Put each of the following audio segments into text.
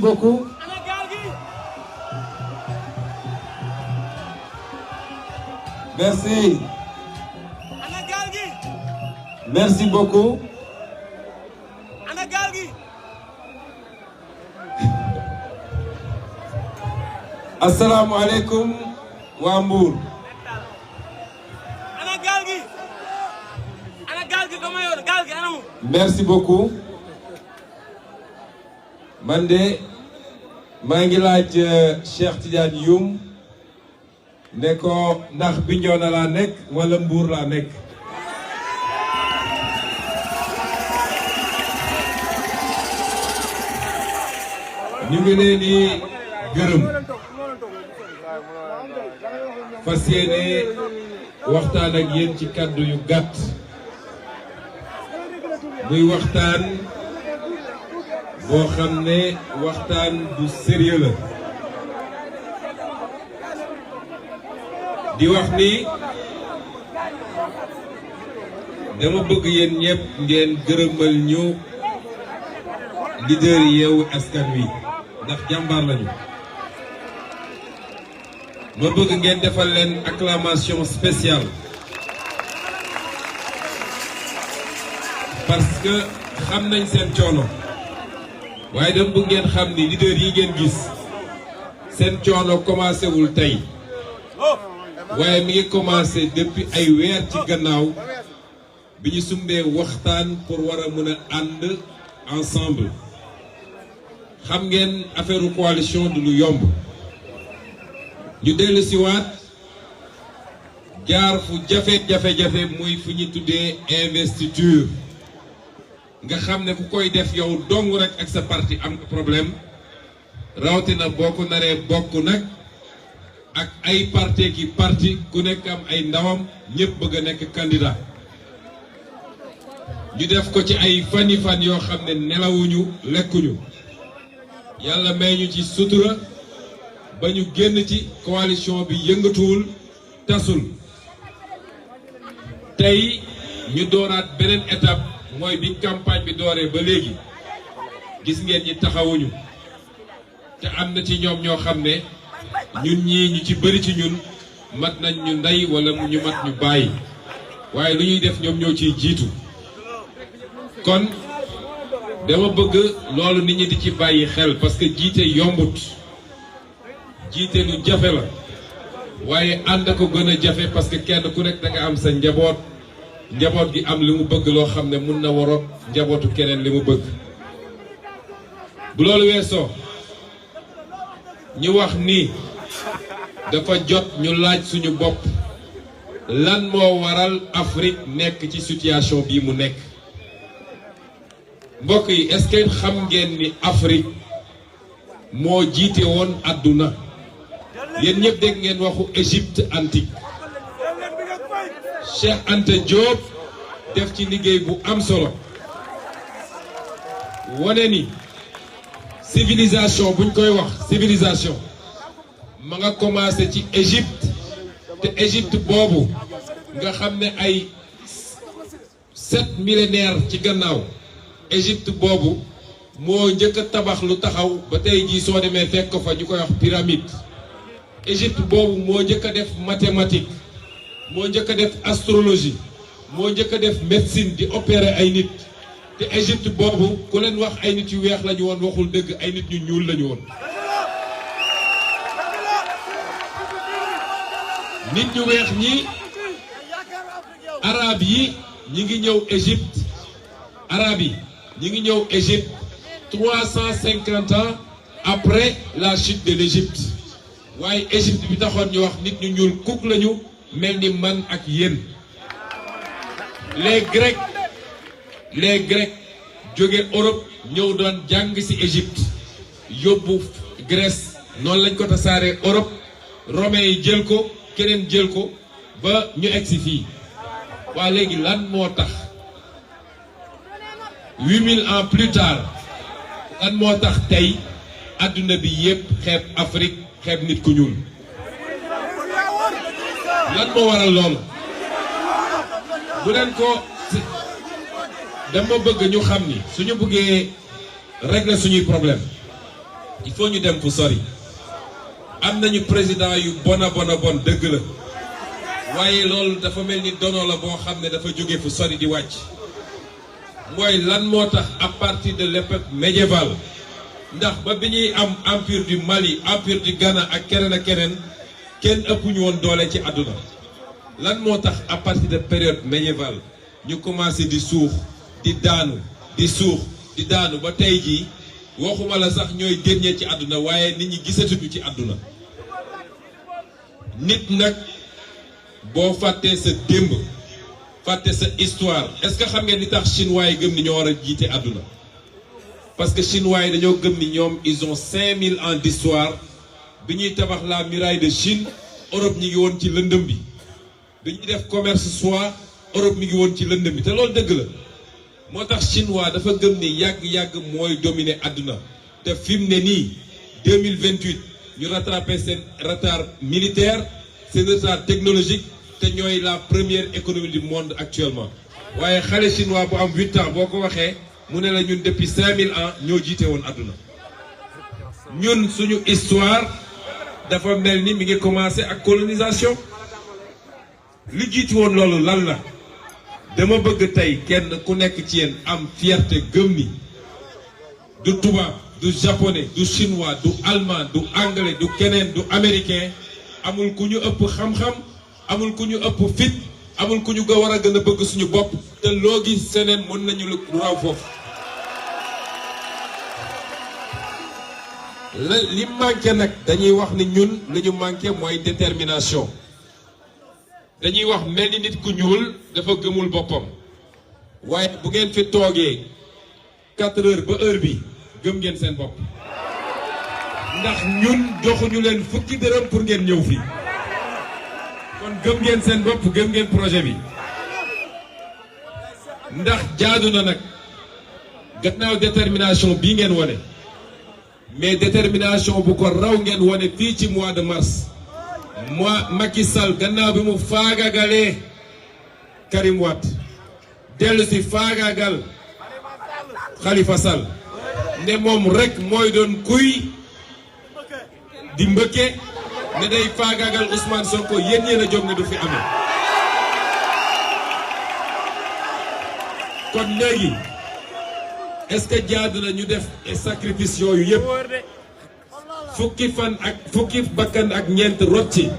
beaucoup. Merci. Merci beaucoup. Assalamu alaikum wa Mbour. Merci beaucoup. Mande maa ngi laaj Cheikh Tidiane Youm ne ko ndax Bignona laa nekk wala Mbour laa nekk. ñu ngi leen di gërëm fas yéene waxtaan ak yéen ci kàddu yu gàtt muy waxtaan boo xam ne waxtaan bu sérieux la di wax ni dama bëgg yéen ñëpp ngeen gërëmal ñu leader Yewwi Askan Wi ndax jàmbaar lañu ma bëgg ngeen defal leen acclamation spéciale parce que xam nañ seen coono waaye dama bëgg ngeen xam ni leader yi ngeen gis seen coono commencé wul tey waaye mi ngi commencé depuis ay weer ci gannaaw bi ñu sumbee waxtaan pour war a mën a ànd ensemble xam ngeen affaire coalition du lu yomb ñu dellu si waat jaar fu jafe-jafe muy fu ñu tuddee investiture nga xam ne ku koy def yow dong rek ak sa parti am problème rawatina boo ko naree bokk nag ak ay parti ku nekk am ay ndawam ñëpp bëgg a nekk candidat ñu def ko ci ay fan yoo xam ne nelawuñu lekkuñu yàlla may ñu ci sutura ba ñu génn ci coalition bi yëngatuwul tasul tey ñu dooraat beneen étape mooy bi campagne bi dooree ba léegi gis ngeen ñi taxawuñu te am na ci ñoom ñoo xam ne ñun ñii ñu ci bëri ci ñun mat nañ ñu ndey wala ñu mat ñu bàyyi waaye lu ñuy def ñoom ñoo ciy jiitu kon dama bëgg loolu nit ñi di ci bàyyi xel parce que jiite yombut jiite lu jafe la waaye ànd ko gën a jafe parce que kenn ku nekk da nga am sa njaboot gi am li mu bëgg loo xam ne mun na waroog njabootu keneen li mu bëgg bu loolu weesoo ñu wax ni dafa jot ñu laaj suñu bopp lan moo waral Afrique nekk ci situation bii mu nekk mbokk yi est-ce que xam ngeen ni Afrique moo jiite woon àdduna yéen ñëpp dégg ngeen waxu Égypte antique Cheikh Anta Diop def ci liggéey bu am solo wane ni civilisation buñ koy wax civilisation ma nga commencé ci Égypte te Égypte boobu nga xam ne ay 7 millénaires ci gannaaw Égypte boobu moo njëkk a tabax lu taxaw ba tey jii soo demee fekk ko fa ñu koy wax pyramide Égypte boobu moo njëkk a def mathématique moo njëkk a def astrologie moo njëkk a def médecine di opérer ay nit te Égypte boobu ku leen wax ay nit yu weex lañu woon waxul dëgg ay nit ñu ñuul lañu woon. nit ñu weex ñi arab yi ñi ngi ñëw Égypte arab yi ñi ngi ñëw Égypte 350 ans après la chute de l'Égypte waaye Égypte bi taxoon ñu wax nit ñu ñuul kuk lañu mel ni man ak yéen les Grecs jóge Europe ñëw doon jàng ci Égypte yóbbu Grèce noonu lañ ko tasaaree Europe romains yi jël ko keneen jël ko ba ñu egsi fii waa léegi lan moo tax 8000 ans plus tard lan moo tax tey adduna bi yépp xeeb Afrique xeeb nit ku ñuul lan moo waral loolu bu leen ko dama bëgg ñu xam ni suñu bëggee régler suñuy problème il faut ñu dem fu sori am nañu président yu bon dëgg la waaye loolu dafa mel ni dono la boo xam ne dafa jóge fu sori di wàcc mooy lan moo tax à partir de l'époque médiévale ndax ba bi ñuy am empire du Mali empire du Ghana ak keneen ak keneen kenn ëpp ñu woon doole ci àdduna lan moo tax à partir de période médiévale ñu commencé di suux di daanu di suux di daanu ba tey jii waxuma la sax ñooy dernier ci àdduna waaye nit ñi gisatuñu ci àdduna nit nag boo fàttee sa démb fàtte sa histoire est-ce que xam ngeen ni tax chinois yi gëm ni ñoo war a jiite àdduna parce que chinois yi dañoo gëm ni ñoom ils ont 5000 ans d'histoire bi ñuy tabax la muraille de Chine Europe ñi ngi woon ci lëndëm bi bi ñuy def commerce soie Europe mi ngi woon ci lëndëm bi te loolu dëgg la moo tax chinois dafa gëm ni yàgg-yàgg mooy dominer àdduna te fi mu ne nii 2028 ñu rattrapé seen retard militaire seen retard technologique te ñooy la première économie du monde actuellement waaye xale chinois bu am 8 ans boo ko waxee mu ne la ñun depuis 5000 ans ñoo jiite woon àdduna ñun suñu histoire dafa mel ni mi ngi commencé ak colonisation li jiitu woon loolu lan la dama bëgg tey kenn ku nekk ci yéen am fierté gëm ni du tubaab du japonais du chinois du allemand du anglais du keneen du américain amul ku ñu ëpp xam-xam amul ku ñu ëpp fit amul ku ñu ko war a gën a bëgg suñu bopp te loo gis seneen mën nañu lu raw foofu li manqué nag dañuy wax ni ñun li ñu manqué mooy détermination dañuy wax mel ni nit ku ñuul dafa gëmul boppam waaye bu ngeen fi toogee 4 heures ba heure bi gëm ngeen seen bopp ndax ñun joxuñu leen fukki dërëm pour ngeen ñëw fii kon gëm ngeen seen bopp gëm ngeen projet bi ndax jaadu na nag gannaaw détermination bii ngeen wane mais détermination bu ko raw ngeen wane fii ci mois de mars Macky Sall gannaaw bi mu faagagalee Karim Wade dellu si faagagal Khalifa Sall ne moom rek mooy doon kuy di mbëkke ne day faagagal Ousmane Sonko yéen a jóg ne du fi amee kon léegi est-ce que jaadu na ñu def sacrifice yooyu yëpp fukki bakkan ak ñeent rot ci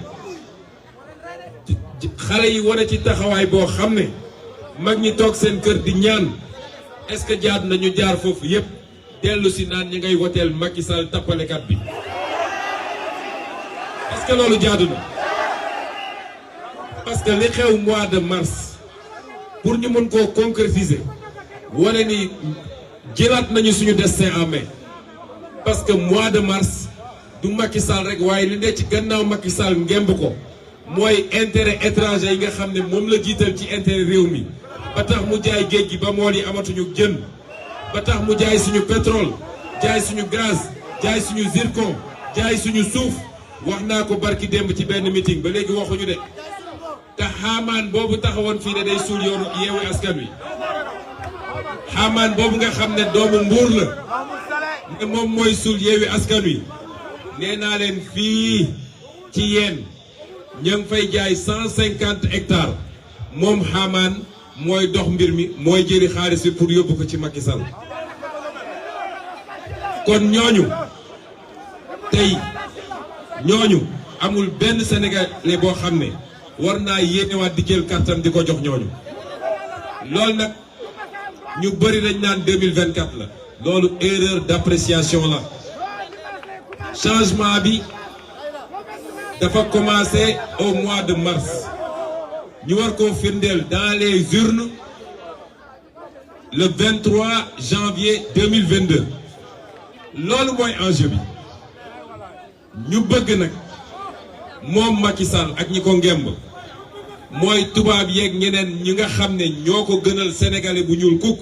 xale yi wane ci taxawaay boo xam ne mag ñi toog seen kër di ñaan est-ce que jaadu na ñu jaar foofu yëpp dellu si naan ñi ngay woteel Macky Sall tappalekat bi est-ce que loolu jaadu na parce que li xew mois de mars pour ñu mën koo concrétiser wane ni jëlaat nañu suñu destin en main parce que mois de mars du Macky Sall rek waaye li ne ci gannaaw Macky Sall ngemb ko mooy intérêt étranger yi nga xam ne moom la jiital ci intérêt réew mi ba tax mu jaay géej gi ba mool yi amatuñu jën ba tax mu jaay suñu pétrole jaay suñu gaz jaay suñu zircon jaay suñu suuf wax naa ko barki démb ci benn meeting ba léegi waxuñu de te xaamaan boobu taxawoon fii ne day suul yoonu Yewwi Askan Wi xaamaan boobu nga xam ne doomu Mbuur la ne moom mooy suul Yewwi Askan Wi nee naa leen fii ci yéen ña ngi fay jaay 150 hectares moom xaamaan mooy dox mbir mi mooy jëri xaalis bi pour yóbbu ko ci Macky Sall kon ñooñu amul benn Sénégalais boo xam ne war naa yéenewaat di jël kartam di ko jox ñooñu loolu nag ñu bëri dañ naan 2024 la loolu erreur d'appréciation la changement bi dafa commencer au mois de mars ñu war koo firndeel dans les urnes le 23 janvier 2022 loolu mooy enjeu bi ñu bëgg nag moom Macky Sall ak ñi ko ngemb mooy tubaab yeeg ñeneen ñi nga xam ne ñoo ko gënal sénégalais bu ñuul kukk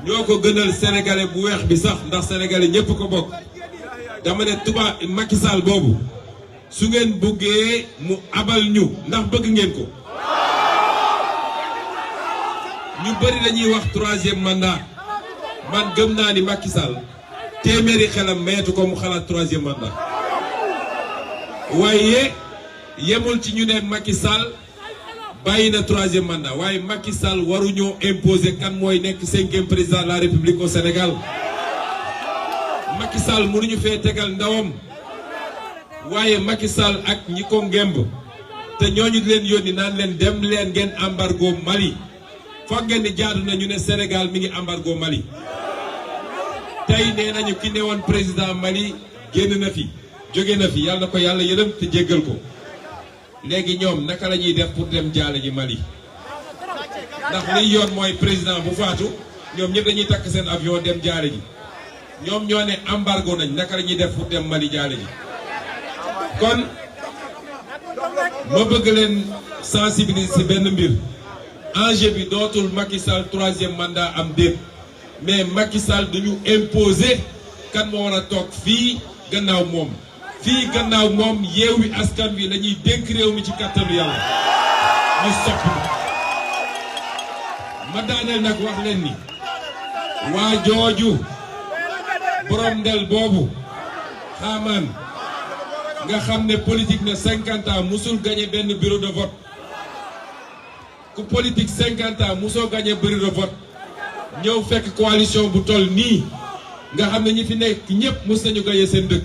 ñoo ko gënal sénégalais bu weex bi sax ndax sénégalais ñépp ko bokk dama ne tubaab Macky Sall boobu su ngeen bëggee mu abal ñu ndax bëgg ngeen ko ñu bëri dañuy wax 3e mandat man gëm naa ni Macky Sall téeméeri xelam mayatu ko mu xalaat 3e mandat waaye yemul ci ñu ne Macky Sall bàyyi na 3e mandat waaye Macky Sall waruñoo imposer kan mooy nekk 5e président de la République au Sénégal Macky Sall mënuñu fee tegal ndawam waaye Macky Sall ak ñi ko ngemb te ñooñu di leen yónni naan leen dem leen ngeen embargo Mali foog ngeen ni jaadu na ñu ne Sénégal mi ngi embargo Mali tey nee nañu ki ne woon président Mali génn na fi jóge na fi yàlla na ko yàlla yërëm te jéggal ko léegi ñoom naka la ñuy def pour dem jaale ji Mali ndax liy yoon mooy président bu faatu ñoom ñëpp dañuy takk seen avion dem jaale ji ñoom ñoo ne embargo nañ naka la ñuy def pour dem Mali jaale ji kon ma bëgg leen sensibiliser benn mbir enjeu bi dootul Macky Sall 3e mandat am déet mais Macky Sall duñu imposer kan moo war a toog fii gannaaw moom fii gannaaw moom Yewwi Askan Wi la ñuy dénk réew mi ci kàttanu yàlla ñu soppi ma daaneel nag wax leen ni waa jooju borom ndel boobu xaamaan nga xam ne politique na 50 ans musul gagné benn bureau de vote ku politique 50 ans musoo gagné bureau de vote ñëw fekk coalition bu toll nii nga xam ne ñi fi nekk ñëpp mus nañu gagné seen dëkk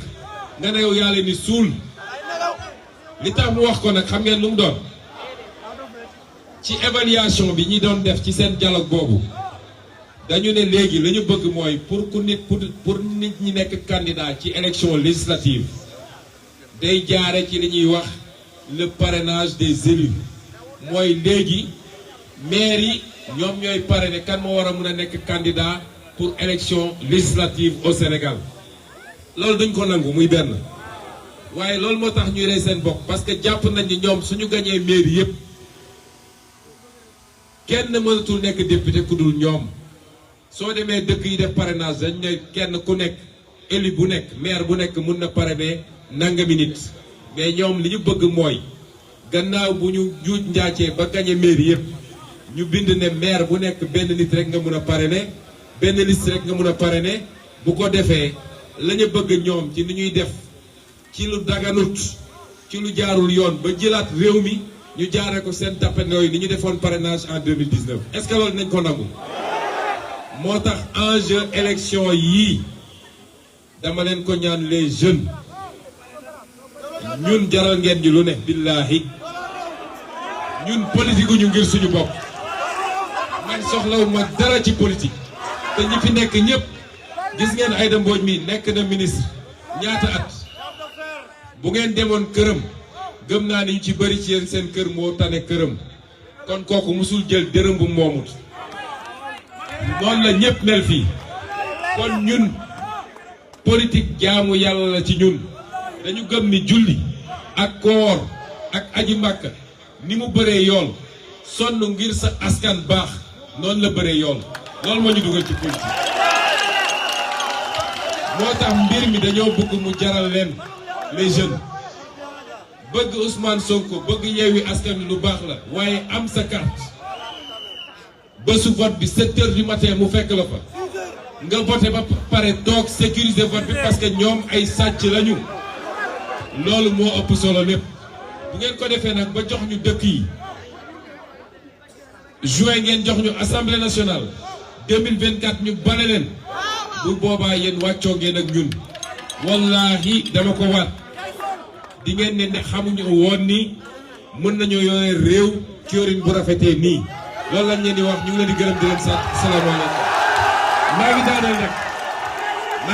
nga ne yow yaa leen ni suul li tax mu wax ko nag xam ngeen lu mu doon ci évaluation bi ñi doon def ci seen dialogue boobu dañu ne léegi la ñu bëgg mooy pour nit ñi nekk candidat ci élection législative day jaare ci li ñuy wax le parrainage des élus mooy léegi maire yi ñoom ñooy parrainer kan moo war a mën a nekk candidat pour élection législative au Sénégal loolu duñ ko nangu muy benn waaye loolu moo tax ñuy rey seen bopp parce que jàpp nañ ni ñoom suñu gañee mairie yépp kenn mënatul nekk député ku dul ñoom soo demee dëkk yi def parrainage dañ ne kenn ku nekk élu bu nekk maire bu nekk mun na parrainer nangami nit mais ñoom li ñu bëgg mooy gannaaw bu ñu juuj njaacee ba gañe mairie yépp ñu bind ne maire bu nekk benn nit rek nga mun a parrainer benn liste rek nga mun a parrainer bu ko defee la ñu bëgg ñoom ci ni ñuy def ci lu daganut ci lu jaarul yoon ba jëlaat réew mi ñu jaaree ko seen tappandoo yi ni ñu defoon parrainage en 2019 est-ce que loolu nañ ko nangu moo tax enjeu élection yii dama leen ko ñaan les jeunes ñun jaral ngeen ñu lu ne billaahi ñun politique ñu ngir suñu bopp man soxlawuma dara ci politique te ñi fi nekk ñëpp gis ngeen Aïda Mbodj mi nekk na ministre ñaata at bu ngeen demoon këram gëm naa ni ñu ci bëri ci yéen seen kër moo tane këram kon kooku musul jël dërëm bu moomut noonu la ñëpp mel fii kon ñun politique jaamu yàlla la ci ñun dañu gëm ni julli ak koor ak aji màkka ni mu bëree yoon sonn ngir sa askan baax noonu la bëree yoon loolu moo ñu dugal ci politique moo tax mbir mi dañoo bëgg mu jaral leen les jeunes bëgg Ousmane Sonko bëgg Yewwi Askan Wi lu baax la waaye am sa carte bésu vote bi 7 heures du matin mu fekk la fa nga voté ba pare toog sécuriser vote bi parce que ñoom ay sàcc lañu loolu moo ëpp solo lépp bu ngeen ko defee nag ba jox ñu dëkk yi juin ngeen jox ñu assemblée nationale 2024 ñu bale leen bu boobaa yéen wàccoo ngeen ak ñun wallaahi dama ko waat di ngeen ne xamuñu woon ni mën nañoo yore réew ci yorin bu rafetee nii loolu lañ leen di wax ñu ngi leen di gërëm di leen sant salaamaaleykum maa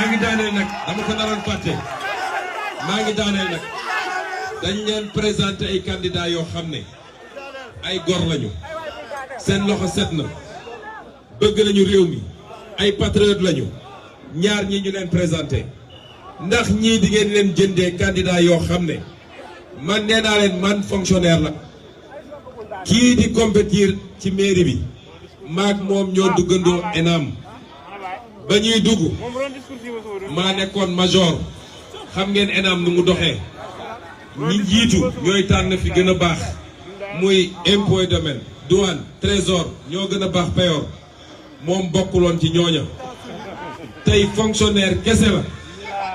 ngi daaneel nag dama ko naroon fàtte maa ngi daaneel nag dañ leen présenté ay candidats yoo xam ne ay gor lañu seen loxo set na bëgg nañu réew mi ay patriote lañu ñaar ñi ñu leen présenté ndax ñii di ngeen leen jëndee candidat yoo xam ne man nee naa leen man fonctionnaire la kii di compétir ci mairie bi maag moom ñoo duggandoo ENAM ba ñuy dugg maa nekkoon major xam ngeen ENAM nu mu doxee ñi jiitu ñooy tànn fi gën a baax muy impôt domaine douane trésor ñoo gën a baax payoor moom bokkuloon ci ñooña tey fonctionnaire kese la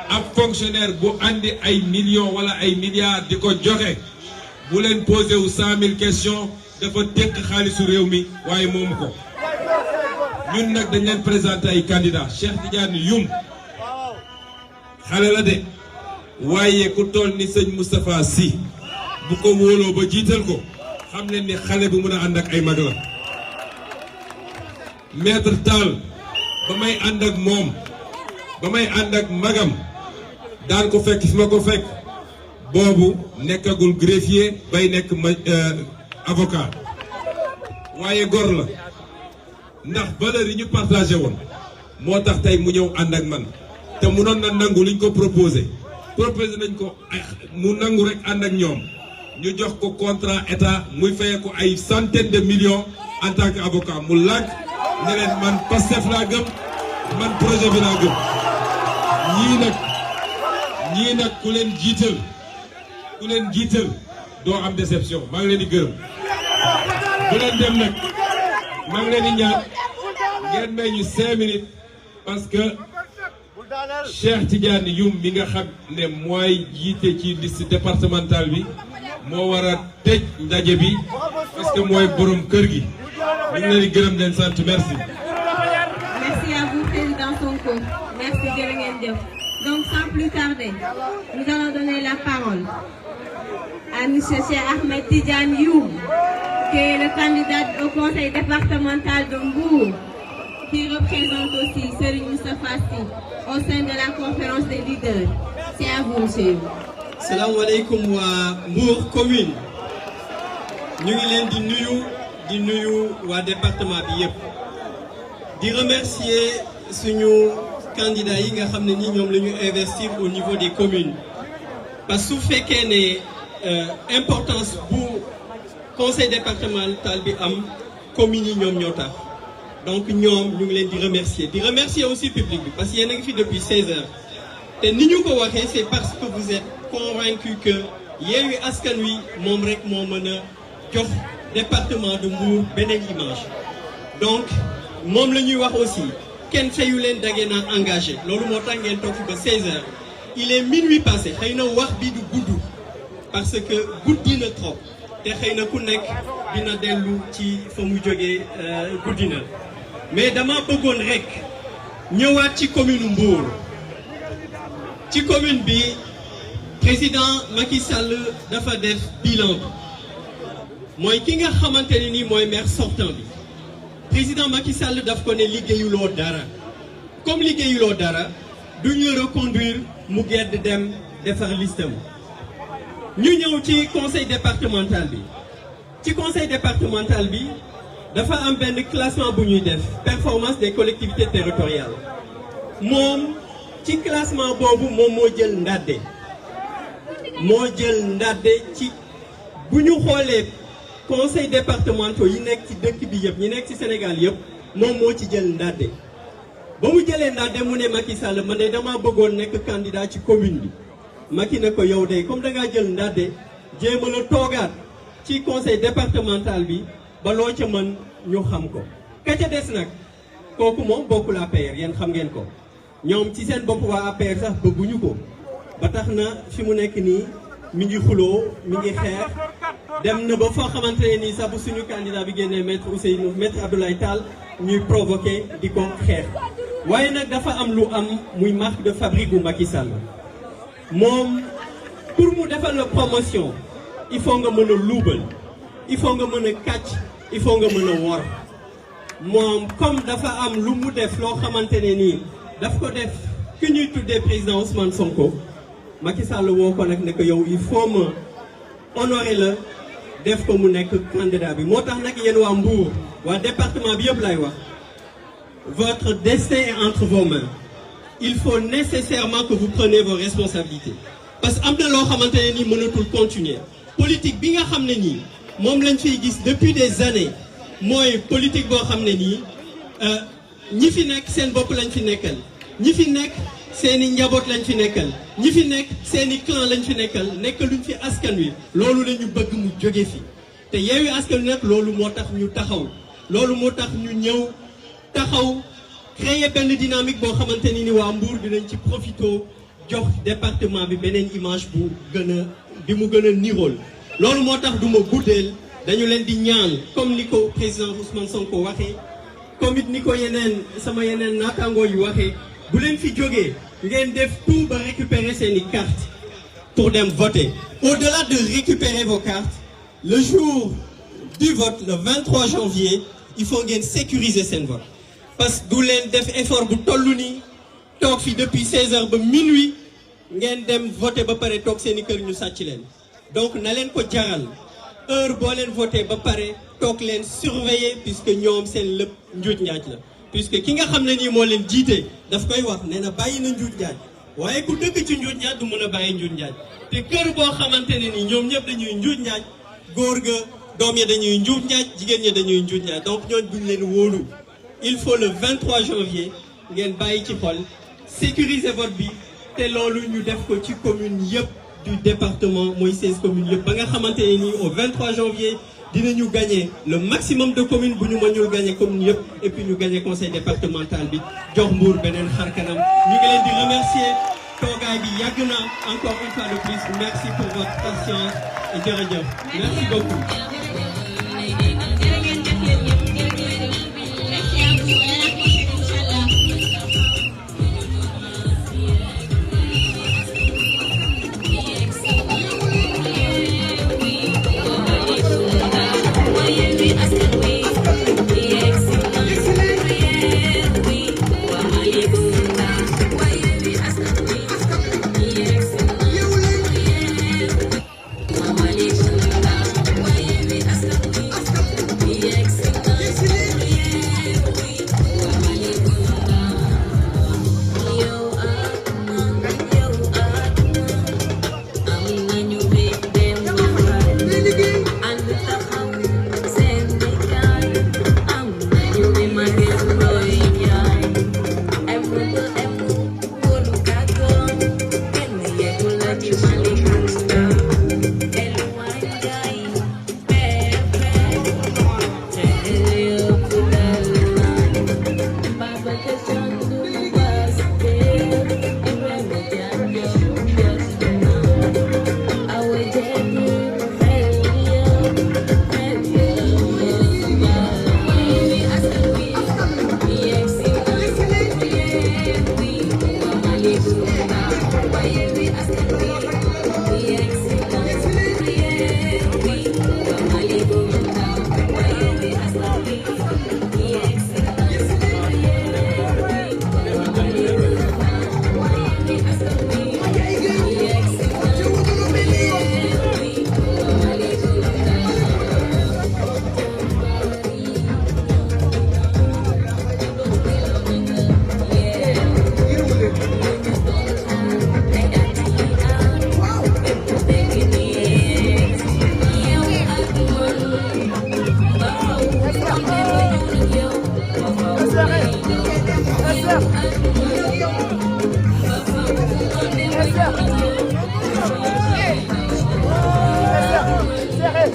ab fonctionnaire bu andi ay millions wala ay milliards di ko joxe bu leen posé wu 100 000 questions dafa tekk xaalisu réew mi waaye moomu ko ñun nag dañ leen présenté ay candidats Cheikh Tidiane Youm xale la de waaye ku toll ni sëñ Moustapha Sy bu ko wóoloo ba jiital ko xam leen ni xale bu mën a ànd ak ay mag la maître Tall ba may ànd ak moom ba may ànd ak magam daan ko fekk fi ma ko fekk boobu nekkagul greffier bay nekk avocat waaye gor la ndax valeur yi ñu partagé woon moo tax tey mu ñëw ànd ak man te munoon na nangu liñ ko proposé nañ ko mu nangu rek ànd ak ñoom ñu jox ko contrat état muy fayee ko ay centaines de millions en tant que avocat mu lànk ne leen man Pastef laa gëm man projet bi laa gëm ñii nag ku leen jiital doo am déception maa ngi leen di gërëm bu leen dem nag maa ngi leen di ñaan ngeen may ñu 5 minutes parce que Cheikh Tidiane Youm mi nga xam ne mooy jiite ci liste départementale bi moo war a tëj ndaje bi parce que mooy borom kër gi ñu ngi leen di gërëm leen sant merci. Merci à vous, Président Sonko. Merci jërë ngeen jëf. Donc sans plus tarder, nous allons donner la parole à monsieur Cheikh Ahmed Tidiane Youm, qui est le candidat au conseil départemental de Mbour, qui représente aussi Serigne Moustapha Sy au sein de la conférence des leaders. C'est à vous, monsieur. Salam alaikum waa Mbour commune. Ñu ngi leen di nuyu waa département bi yépp. Di remercier suñu candidats yi nga xam ne ni ñoom la ñu investir au niveau des communes. Parce que su fekkee ne importance bu conseil départemental bi am communes yi ñoom ñoo tax. Donc ñoom ñu ngi leen di remercier aussi public bi parce que yéen a ngi fi depuis 16 heures. te ni ñu ko waxee c'est parce que vous êtes convaincu que Yewwi Askan Wi moom rek moo mën a jox département de Mbour beneen image. Donc moom la ñuy wax aussi kenn fayu leen da ngeen a engagé loolu moo tax ngeen toog fi ba 16 heures. Il est minuit passé xëy na wax bi du gudd parce que guddi na trop te xëy na ku nekk dina dellu ci fa mu jógee guddi na mais dama bëggoon rek ñëwaat ci commune Mbour. ci commune bi président Macky Sall dafa def bilan bi mooy ki nga xamante ne ni mooy maire sortant bi président Macky Sall daf ko ne liggéeyuloo dara comme liggéeyuloo dara duñu reconduire mu gedd dem defar listam ñu ñëw ci conseil départemental bi ci conseil départemental bi dafa am benn classement bu ñuy def performance des collectivités territoriales moom ci classement boobu moom moo jël ndàdde ci bu ñu xoolee conseil départementaux yi nekk ci dëkk bi yëpp ñi nekk ci Sénégal yëpp moom moo ci jël ndàdde ba mu jëlee ndàdde mu ne Macky Sall man de dama bëggoon nekk candidat ci commune bi Macky ne ko yow de comme da ngaa jël ndàdde jéem a la toogaat ci conseil départemental bi ba loo ca mën ñu xam ko ka ca des nag kooku moom bokkul APR yéen xam ngeen ko ñoom ci seen bopp waa APR sax bëgguñu ko ba tax na fi mu nekk nii mi ngi xuloo mi ngi xeex dem na ba foo xamante ne nii sax bu suñu candidat bi génnee maître Abdoulaye Tall ñuy provoqué di ko xeex waaye nag dafa am lu am muy marque de fabrique bu Macky Sall moom pour mu defal la promotion il faut nga mën a luubal il faut nga mën a kàcc il faut nga mën a wor moom comme dafa am lu mu def loo xamante ne nii daf ko def ki ñuy tuddee président Ousmane Sonko Macky Sall woo ko nag ne ko yow il faut ma honorer la def ko mu nekk candidat bi moo tax nag yéen waa Mbour waa département bi yëpp lay wax votre destin est entre vos mains il faut nécessairement que vous preniez vos responsabilités parce que am na loo xamante ne nii mënatul continuer politique bi nga xam ne nii moom lañ fiy gis depuis des années mooy politique boo xam ne nii ñi fi nekk seen bopp lañ fi nekkal ñi fi nekk seeni njaboot lañ fi nekkal ñi fi nekk seeni clan lañ fi nekkaluñ fi askan wi loolu la ñu bëgg mu jóge fi te Yewwi Askan Wi nag loolu moo tax ñu taxaw loolu moo tax ñu ñëw taxaw créer benn dynamique boo xamante ni waa Mbour dinañ ci profito jox département bi beneen image bu mu gën a nirool loolu moo tax du ma guddeel dañu leen di ñaan comme ni ko président Ousmane Sonko waxee comme it ni ko sama yeneen naataangoo yu waxee bu leen fi jógee ngeen def tout ba récupérer seeni carte pour dem voter. Au-delà de récupérer vos cartes, le jour du vote, le 23 janvier, il faut ngeen sécuriser seen vote. Parce que du leen def effort bu tollu nii toog fi depuis 16h ba minuit ngeen dem voter ba pare toog seeni kër ñu sàcc leen. Donc na leen ko jaral heure boo leen voter ba pare toog leen surveiller puisque ñoom seen lépp njuuj njaaj la. Puisque ki nga xam ne nii moo leen jiite daf koy wax nee na bàyyi na njuuj njaaj waaye ku dëkk ci njuuj njaaj du mën a bàyyi njuuj njaaj te kër boo xamante ne ni ñoom ñëpp dañuy njuuj njaaj góor ga doom ya dañuy njuuj njaaj jigéen ña dañuy njuuj njaaj donc ñooñu duñ leen wóolu. Il faut le 23 janvier ngeen bàyyi ci xol sécuriser vote bi te loolu ñu def ko ci commune yëpp du département mooy 16 communes yëpp ba nga xamante ne nii au 23 janvier dinañu gagner le maximum de communes bu ñu mënul gagner commune yëpp et puis ñu gagner conseil départemental bi jox Mbour beneen xar kanam ñu ngi leen di remercier toogaay bi yàgg na encore une fois de plus merci pour votre patience et jërëjëf merci beaucoup.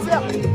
Serre.